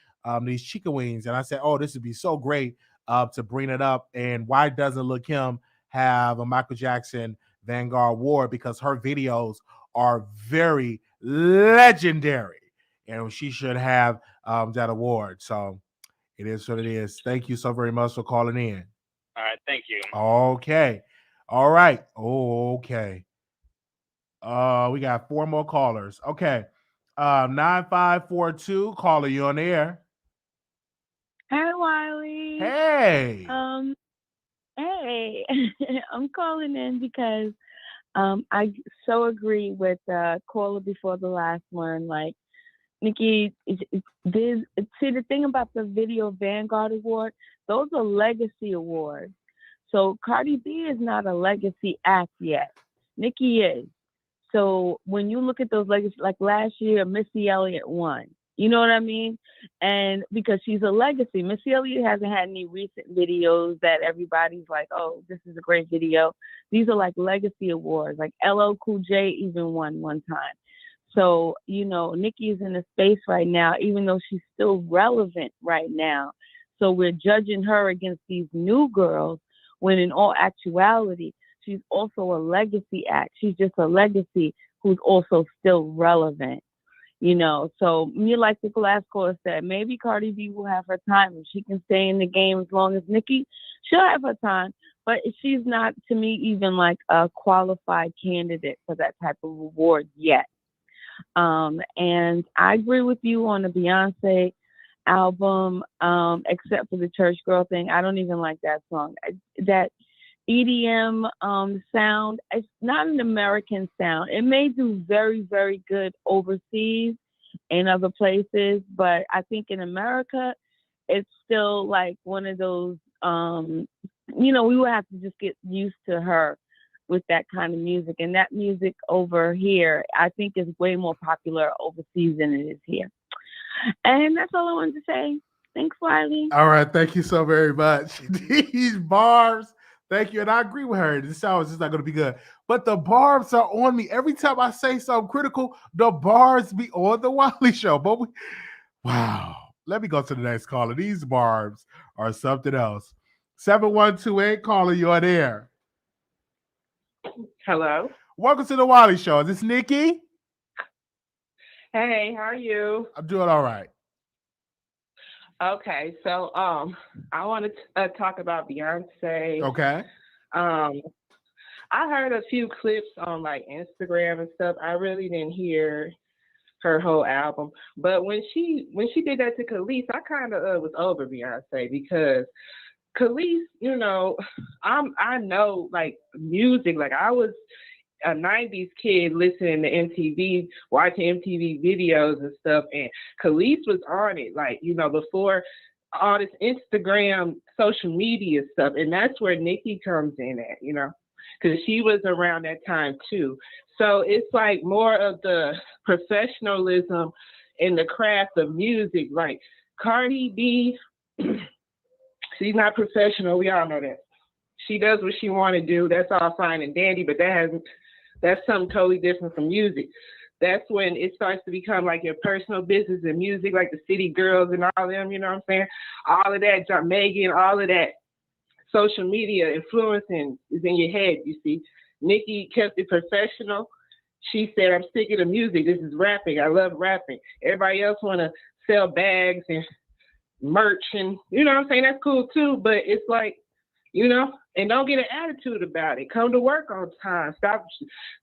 these chicken wings, and I said, "Oh, this would be so great to bring it up." And why doesn't Lil Kim have a Michael Jackson Vanguard award? Because her videos are very legendary, and she should have that award. So it is what it is. Thank you so very much for calling in. All right, thank you. Okay. All right. Okay. We got 4 more callers. Okay. 9542, caller, you on the air. Hey, Wiley. Hey. Hey. I'm calling in because I so agree with caller before the last one. Like, Nicki, see, the thing about the Video Vanguard Award, those are legacy awards. So Cardi B is not a legacy act yet. Nicki is. So when you look at those legacy, like last year, Missy Elliott won. You know what I mean? And because she's a legacy, Missy Elliott hasn't had any recent videos that everybody's like, oh, this is a great video. These are like legacy awards. Like LL Cool J even won one time. So, you know, Nicki is in a space right now, even though she's still relevant right now. So we're judging her against these new girls when in all actuality, she's also a legacy act. She's just a legacy who's also still relevant, you know. So me, like the last caller said, maybe Cardi B will have her time. If she can stay in the game as long as Nicki, she'll have her time. But she's not, to me, even like a qualified candidate for that type of award yet. And I agree with you on the Beyonce album, except for the Church Girl thing. I don't even like that song. That EDM sound, it's not an American sound. It may do very, very good overseas in other places, but I think in America, it's still like one of those, you know, we would have to just get used to her with that kind of music. And that music over here, I think, is way more popular overseas than it is here. And that's all I wanted to say. Thanks, Wiley. All right. Thank you so very much. These barbs. Thank you. And I agree with her. This sound is just not going to be good. But the barbs are on me. Every time I say something critical, the barbs be on the Wiley Show. But wow. Let me go to the next caller. These barbs are something else. 7128, caller, you're there. Hello. Welcome to the Wiley Show. Is this Nicki? Hey, how are you? I'm doing all right. Okay, so I want to talk about Beyonce. Okay. I heard a few clips on like Instagram and stuff. I really didn't hear her whole album, but when she did that to Khalees, I kind of was over Beyonce because Khalees, you know, I know like music. Like I was a 90s kid listening to MTV, watching MTV videos and stuff, and Khalees was on it, like, you know, before all this Instagram social media stuff, and that's where Nicki comes in at, you know. because she was around that time too. So it's like more of the professionalism in the craft of music. Like Cardi B, she's not professional. We all know that. She does what she want to do. That's all fine and dandy, but that's something totally different from music. That's when it starts to become like your personal business and music, like the City Girls and all them, you know what I'm saying? All of that, John Megan, all of that social media influencing is in your head, you see. Nicki kept it professional. She said, I'm sick of the music. This is rapping. I love rapping. Everybody else want to sell bags and merch and, you know what I'm saying? That's cool too, but it's like, you know, and don't get an attitude about it. Come to work on time. Stop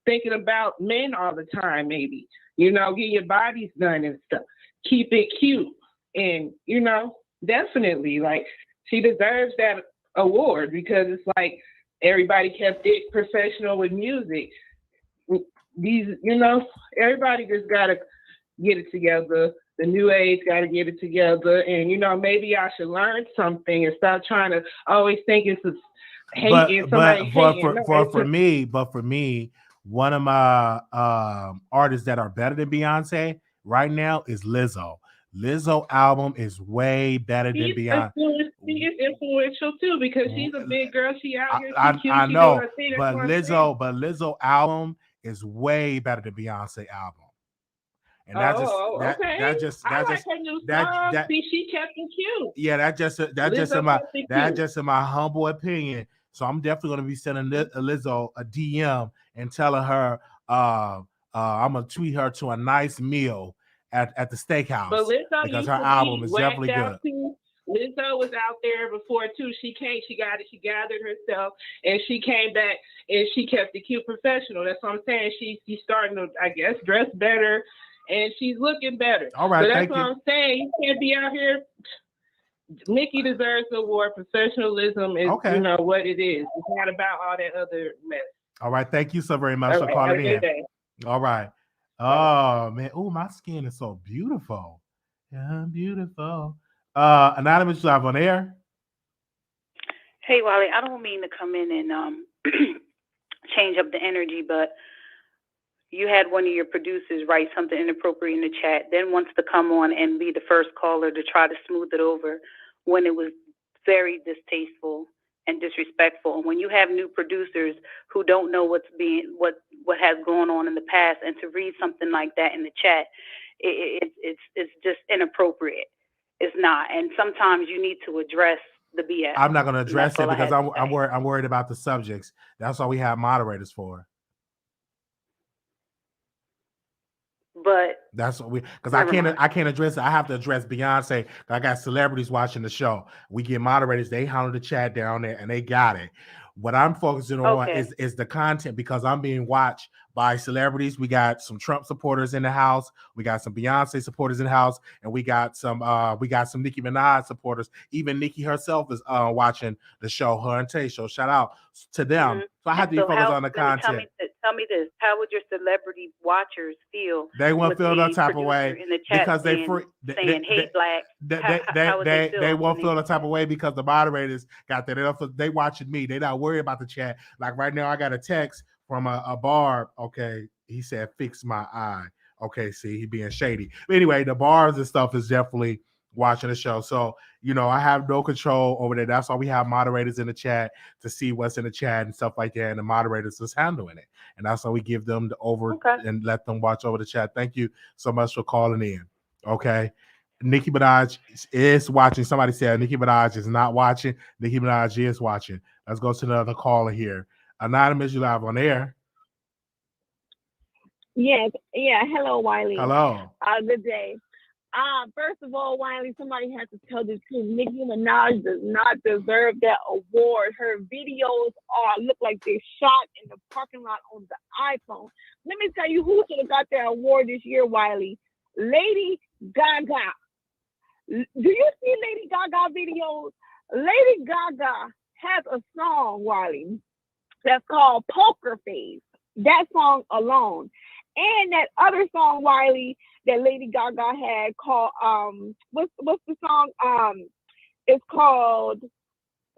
thinking about men all the time, maybe. You know, get your bodies done and stuff. Keep it cute. And, you know, definitely, like, she deserves that award because it's like everybody kept it professional with music. These, you know, everybody just got to get it together. The new age got to get it together. And, you know, maybe I should learn something and stop trying to always think it's hating somebody hating. For me, one of my artists that are better than Beyonce right now is Lizzo. Lizzo album is way better than Beyonce. She is influential too because she's a big girl. She out here. She cute. I she know, doing her thing. but Lizzo album is way better than Beyonce album. And okay. She kept it cute. Yeah, that's just in my humble opinion. So I'm definitely gonna be sending Lizzo a DM and telling her I'm gonna treat her to a nice meal at the steakhouse. But Lizzo, because her album is definitely good. Lizzo was out there before too. She gathered herself and she came back and she kept it cute professional. That's what I'm saying. She's starting to, I guess, dress better. And she's looking better. All right, so that's what I'm saying. You can't be out here. Nicki deserves the award. Professionalism is, you know, what it is. It's not about all that other mess. All right, thank you so very much for calling in. All right. Oh man, oh my skin is so beautiful. Yeah, beautiful. Anonymous, live on air. Hey, Wiley, I don't mean to come in and change up the energy, but you had one of your producers write something inappropriate in the chat, then wants to come on and be the first caller to try to smooth it over when it was very distasteful and disrespectful. And when you have new producers who don't know what has gone on in the past, and to read something like that in the chat, it's just inappropriate. It's not. And sometimes you need to address the BS. I'm not going to address it because I'm worried about the subjects. That's all we have moderators for. But that's what because I can't address it. I have to address Beyonce. I got celebrities watching the show. We get moderators, they handle the chat down there and they got it. What I'm focusing on is the content because I'm being watched by celebrities. We got some Trump supporters in the house. We got some Beyonce supporters in the house, and we got some Nicki Minaj supporters. Even Nicki herself is watching the show, her and Tay show. Shout out to them. Mm-hmm. So I have to be focused on the content. Tell me this: how would your celebrity watchers feel? They won't feel that type of way because they hate blacks. They won't feel the type of way because the moderators got that. They watching me. They not worried about the chat. Like right now, I got a text from a barb. Okay, he said, "Fix my eye." Okay, see, he being shady. But anyway, the bars and stuff is definitely watching the show. So, you know, I have no control over that. That's why we have moderators in the chat to see what's in the chat and stuff like that. And the moderators is handling it. And that's why we give them the over and let them watch over the chat. Thank you so much for calling in. Okay. Nicki Minaj is watching. Somebody said Nicki Minaj is not watching. Nicki Minaj is watching. Let's go to another caller here. Anonymous, you live on air. Yes. Yeah. Hello, Wiley. Hello. Good day. First of all, Wiley, somebody has to tell the truth. Nicki Minaj does not deserve that award. Her videos look like they're shot in the parking lot on the iPhone. Let me tell you who should have got that award this year, Wiley. Lady Gaga. Do you see Lady Gaga videos? Lady Gaga has a song, Wiley, that's called Poker Face. That song alone. And that other song, Wiley, that Lady Gaga had called what's the song? It's called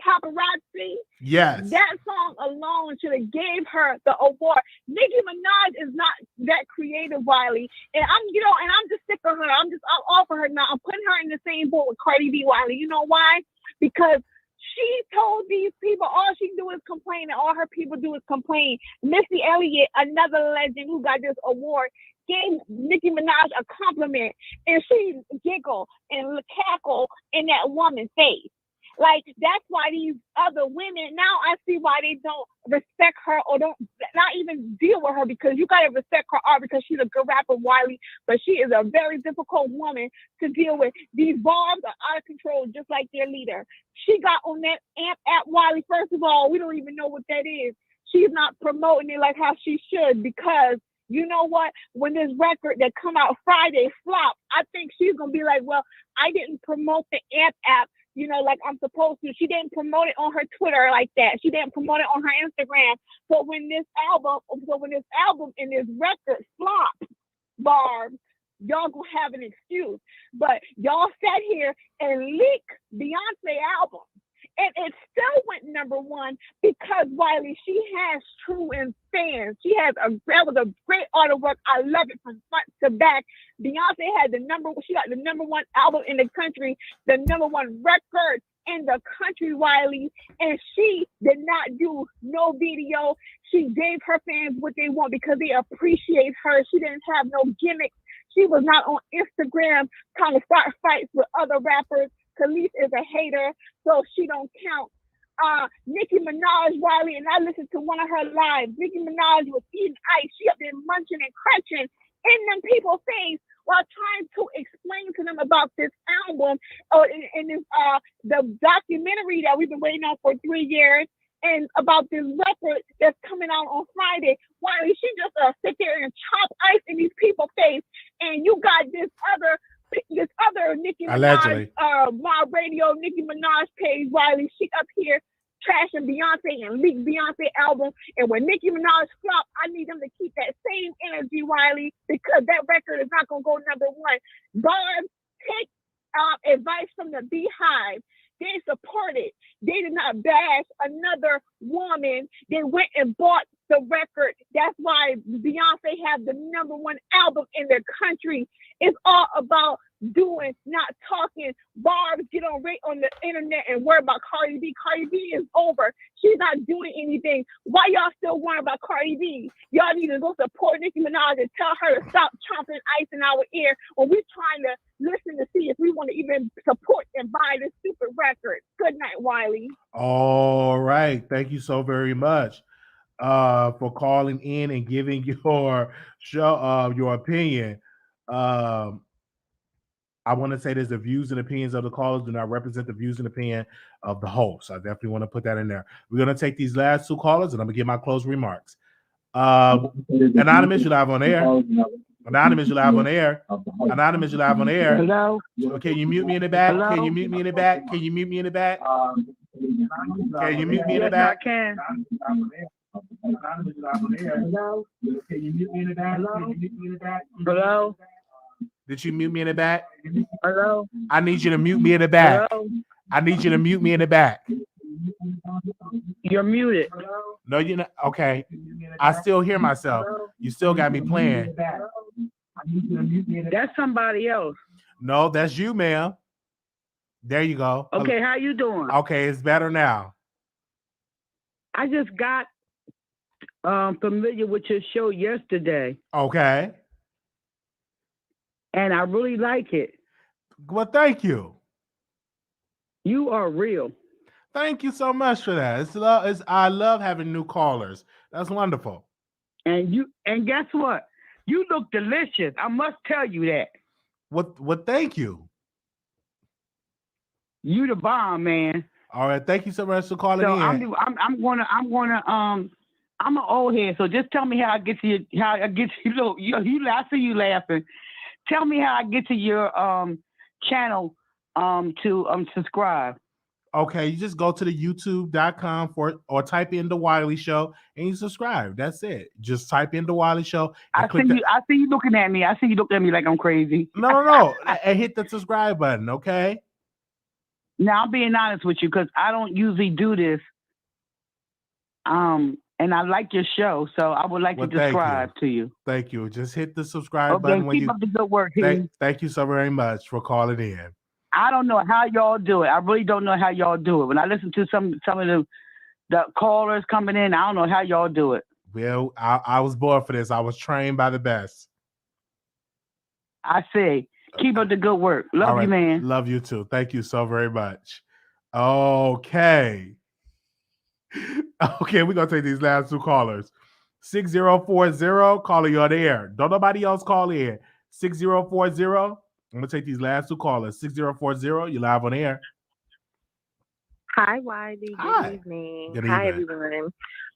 Paparazzi. Yes. That song alone should have gave her the award. Nicki Minaj is not that creative, Wiley. And I'm just sick of her. I'm off of her now. I'm putting her in the same boat with Cardi B, Wiley. You know why? Because she told these people all she do is complain, and all her people do is complain. Missy Elliott, another legend who got this award, gave Nicki Minaj a compliment, and she giggled and cackle in that woman's face. Like, that's why these other women, now I see why they don't respect her or don't not even deal with her, because you got to respect her art because she's a good rapper, Wiley, but she is a very difficult woman to deal with. These barbs are out of control, just like their leader. She got on that AMP app, Wiley. First of all, we don't even know what that is. She's not promoting it like how she should, because you know what? When this record that come out Friday flop, I think she's going to be like, well, I didn't promote the AMP app, like I'm supposed to. She didn't promote it on her Twitter like that. She didn't promote it on her Instagram. So when this album and this record flop, Barb, y'all gonna have an excuse. But y'all sat here and leaked Beyonce album. And it still went number one because, Wiley, she has true fans. That was a great artwork. I love it from front to back. Beyonce she got the number one album in the country, the number one record in the country, Wiley. And she did not do no video. She gave her fans what they want because they appreciate her. She didn't have no gimmicks. She was not on Instagram trying to start fights with other rappers. Khalees is a hater, so she don't count. Nicki Minaj, Wiley, and I listened to one of her lives. Nicki Minaj was eating ice. She up there munching and crunching in them people's face while trying to explain to them about this album and this the documentary that we've been waiting on for 3 years, and about this record that's coming out on Friday. Wiley, she just sit there and chop ice in these people's face, and you got this other Nicki Minaj, My Radio, Nicki Minaj page, Wiley. She up here trashing Beyonce and leaked Beyonce album. And when Nicki Minaj flop, I need them to keep that same energy, Wiley, because that record is not gonna go number one. Barb, take advice from the Beehive. They supported. They did not bash another woman. They went and bought the record. That's why Beyonce have the number one album in the country. It's all about doing, not talking. Barbs get on the internet and worry about Cardi B. Cardi B is over. She's not doing anything. Why y'all still worrying about Cardi B? Y'all need to go support Nicki Minaj and tell her to stop chomping ice in our ear when we're trying to listen to see if we want to even support and buy this stupid record. Good night, Wiley. All right. Thank you so very much for calling in and giving your opinion. I want to say this: the views and opinions of the callers do not represent the views and opinion of the host. I definitely want to put that in there. We're going to take these last two callers, and I'm going to give my closing remarks. Anonymous, you live on air. Anonymous, you live on air. Anonymous, you live on air. Hello? Can you mute me in the back? Hello? Can you mute me in the back? Can you mute me in the back? Can you mute me in the Yes, back? I can. Hello? Can you mute me in the back? Hello? Can you mute me in the back? Hello? Did you mute me in the back? Hello? I need you to mute me in the back. Hello? I need you to mute me in the back. You're muted. No, you're not. Okay. I still hear myself. You still got me playing. That's somebody else. No, that's you, ma'am. There you go. Okay, how you doing? Okay, it's better now. I just got familiar with your show yesterday, Okay. and I really like it. Well, thank you. You are real. Thank you so much for that. I love having new callers. That's wonderful. And guess what? You look delicious. I must tell you that. What thank you. You the bomb, man. All right, thank you so much for calling So in. I'm an old head, so just tell me how I get to I see you laughing. Tell me how I get to your channel to subscribe. Okay, you just go to the youtube.com or type in the Wiley Show and you subscribe. That's it. Just type in the Wiley Show. I see you looking at me. I see you looking at me like I'm crazy. No. And hit the subscribe button, okay? Now I'm being honest with you because I don't usually do this. And I like your show, so I would like Well, to thank subscribe you. to you. Thank you. Just hit the subscribe Okay, button when keep you. up the good work, Kayne. Thank you so very much for calling in. I don't know how y'all do it. I really don't know how y'all do it. When I listen to some of the callers coming in, I don't know how y'all do it. Well, I was born for this. I was trained by the best. I say, keep up the good work. All Love right. you, man. Love you too. Thank you so very much. Okay. Okay, we're gonna take these last two callers. 6040, calling you on the air. Don't nobody else call in. 6040. I'm gonna take these last two callers. 6040, you live on the air. Hi, Wiley. Hi. Good evening. Good Hi, evening. everyone.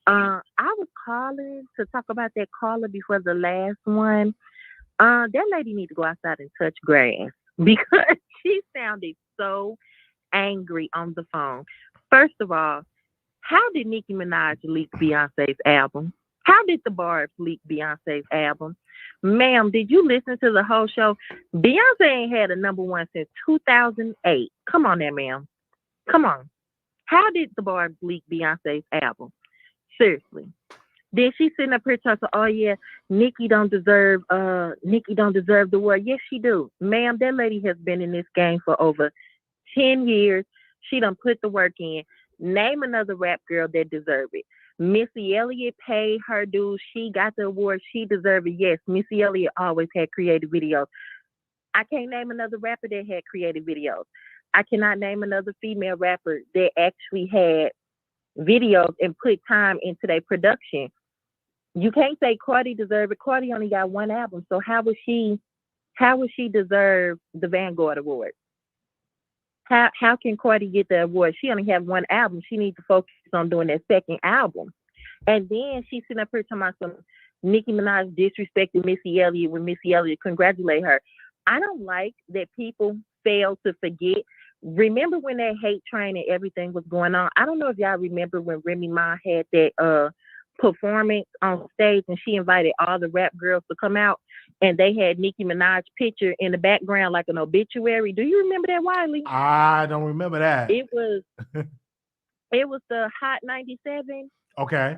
I was calling to talk about that caller before the last one. That lady need to go outside and touch grass because she sounded so angry on the phone. First of all, how did Nicki Minaj leak Beyonce's album? How did the Barbs leak Beyonce's album? Ma'am, did you listen to the whole show? Beyonce ain't had a number one since 2008. Come on there, ma'am. Come on. How did the Barbs leak Beyonce's album? Seriously. Then she sitting up here talking, oh yeah, Nicki don't deserve the award. Yes, she do. Ma'am, that lady has been in this game for over 10 years. She done put the work in. Name another rap girl that deserve it. Missy Elliott paid her dues. She got the award. She deserved it. Yes, Missy Elliott always had creative videos. I can't name another rapper that had creative videos. I cannot name another female rapper that actually had videos and put time into their production. You can't say Cardi deserved it. Cardi only got one album, so how would she deserve the Vanguard Award? How can Cardi get the award? She only have one album. She needs to focus on doing that second album. And then she's sitting up here talking about some Nicki Minaj disrespected Missy Elliott when Missy Elliott congratulate her. I don't like that people fail to forget. Remember when that hate train and everything was going on? I don't know if y'all remember when Remy Ma had that performance on stage and she invited all the rap girls to come out and they had Nicki Minaj picture in the background like an obituary. Do you remember that, Wiley? I don't remember that. It was the Hot 97. Okay.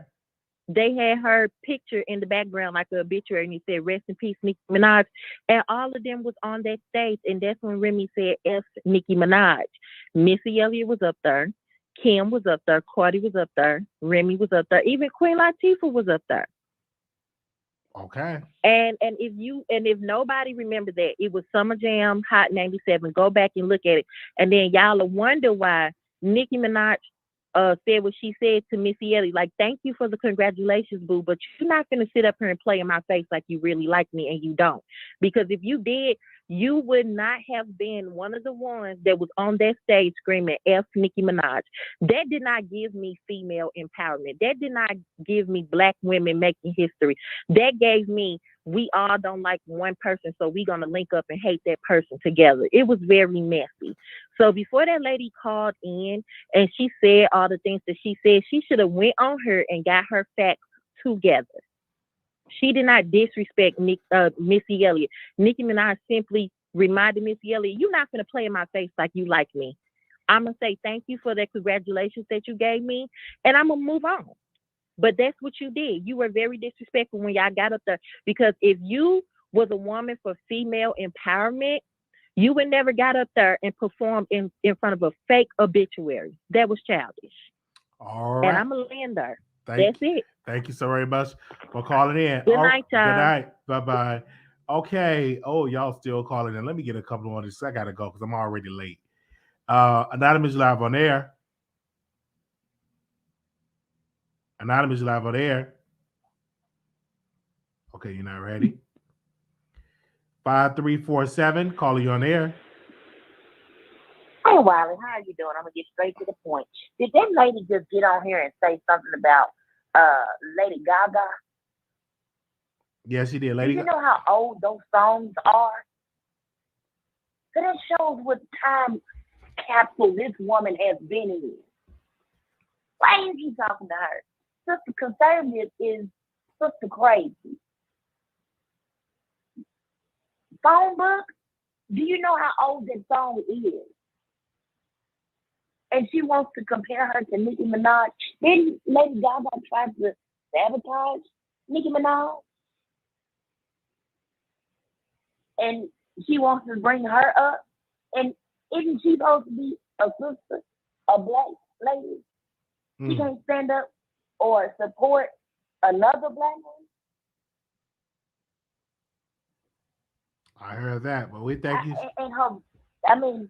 They had her picture in the background like an obituary and he said, rest in peace, Nicki Minaj. And all of them was on that stage. And that's when Remy said, F Nicki Minaj. Missy Elliott was up there. Kim was up there. Cardi was up there. Remy was up there. Even Queen Latifah was up there. Okay. And if nobody remember that, it was Summer Jam, Hot 97. Go back and look at it. And then y'all will wonder why Nicki Minaj said what she said to Missy Elliott, like, thank you for the congratulations, boo, but you're not going to sit up here and play in my face like you really like me, and you don't. Because if you did, you would not have been one of the ones that was on that stage screaming F Nicki Minaj. That did not give me female empowerment. That did not give me Black women making history. That gave me, we all don't like one person, so we're going to link up and hate that person together. It was very messy. So before that lady called in and she said all the things that she said, she should have went on her and got her facts together. She did not disrespect Missy Elliott. Nicki Minaj simply reminded Missy Elliott, you're not going to play in my face like you like me. I'm going to say thank you for the congratulations that you gave me, and I'm going to move on. But that's what you did. You were very disrespectful when y'all got up there. Because if you was a woman for female empowerment, you would never got up there and performed in front of a fake obituary. That was childish. All right. And I'm a lander. That's it. Thank you so very much for calling in. Good night, y'all. Good night. Bye-bye. Okay. Oh, y'all still calling in. Let me get a couple more of this. I got to go because I'm already late. Anonymous live on air. Anonymous live on air. Okay, you're not ready. 5347, calling you on air. Hey, Wiley, how are you doing? I'm going to get straight to the point. Did that lady just get on here and say something about Lady Gaga? Yes, she did. Do you know how old those songs are? So that shows what time capsule this woman has been in. Why ain't you talking to her? Sister Conservative is Sister Crazy. Phone book? Do you know how old that song is? and she wants to compare her to Nicki Minaj. Didn't Lady Gaga try to sabotage Nicki Minaj? And she wants to bring her up. And isn't she supposed to be a sister, a black lady? She can't stand up or support another black woman. I heard that, but we thank you. And her, I mean,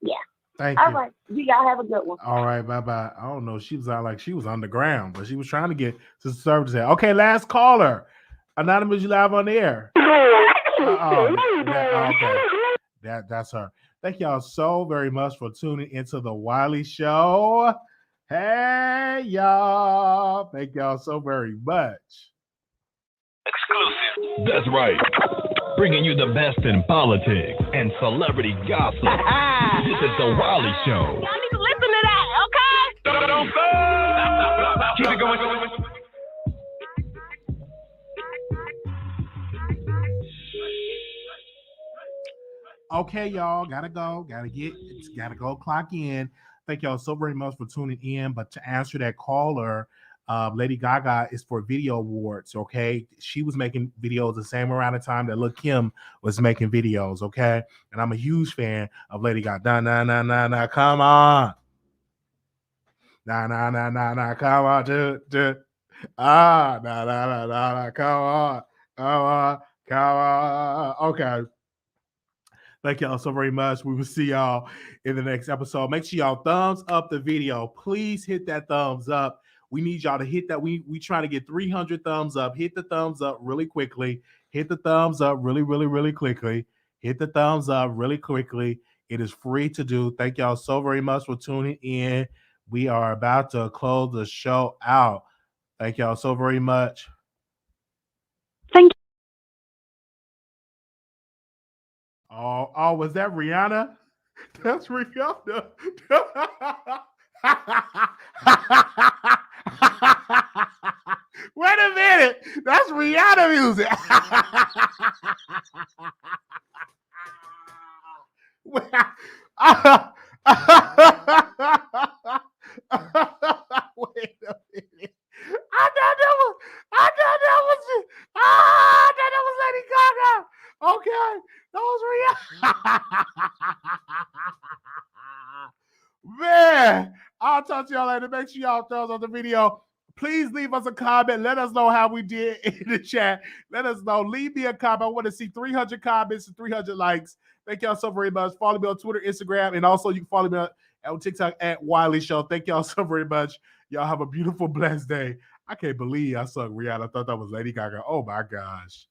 yeah. Thank All you. right, you y'all have a good one. All right, bye-bye. I don't know. She was out like she was underground, but she was trying to get to the service. Okay, last caller. Anonymous, you live on the air. That's her. Thank y'all so very much for tuning into the Wiley Show. Hey, y'all. Thank y'all so very much. Exclusive. That's right. Bringing you the best in politics and celebrity gossip. This is the Wiley Show. Y'all need to listen to that, okay? Don't stop. Keep it going. Okay, y'all, gotta go, gotta go clock in. Thank y'all so very much for tuning in. But to answer that caller, Lady Gaga is for video awards, okay? She was making videos the same amount of time that Lil' Kim was making videos, okay? And I'm a huge fan of Lady Gaga. Nah, come on. Nah, come on, dude. Nah, come on. Okay. Thank y'all so very much. We will see y'all in the next episode. Make sure y'all thumbs up the video. Please hit that thumbs up. We need y'all to hit that. We trying to get 300 thumbs up. Hit the thumbs up really quickly. Hit the thumbs up really quickly. Hit the thumbs up really quickly. It is free to do. Thank y'all so very much for tuning in. We are about to close the show out. Thank y'all so very much. Thank you. Oh, was that Rihanna? That's Rihanna. Wait a minute. That's Rihanna music. Wait a minute. I thought that was Lady Gaga. Okay, that was Rihanna. Man, I'll talk to y'all later. Make sure y'all thumbs on the video. Please leave us a comment. Let us know how we did in the chat. Let us know. Leave me a comment. I want to see 300 comments and 300 likes. Thank y'all so very much. Follow me on Twitter, Instagram, and also you can follow me on TikTok at Wiley Show. Thank y'all so very much. Y'all have a beautiful, blessed day. I can't believe I sung Rihanna. I thought that was Lady Gaga. Oh, my gosh.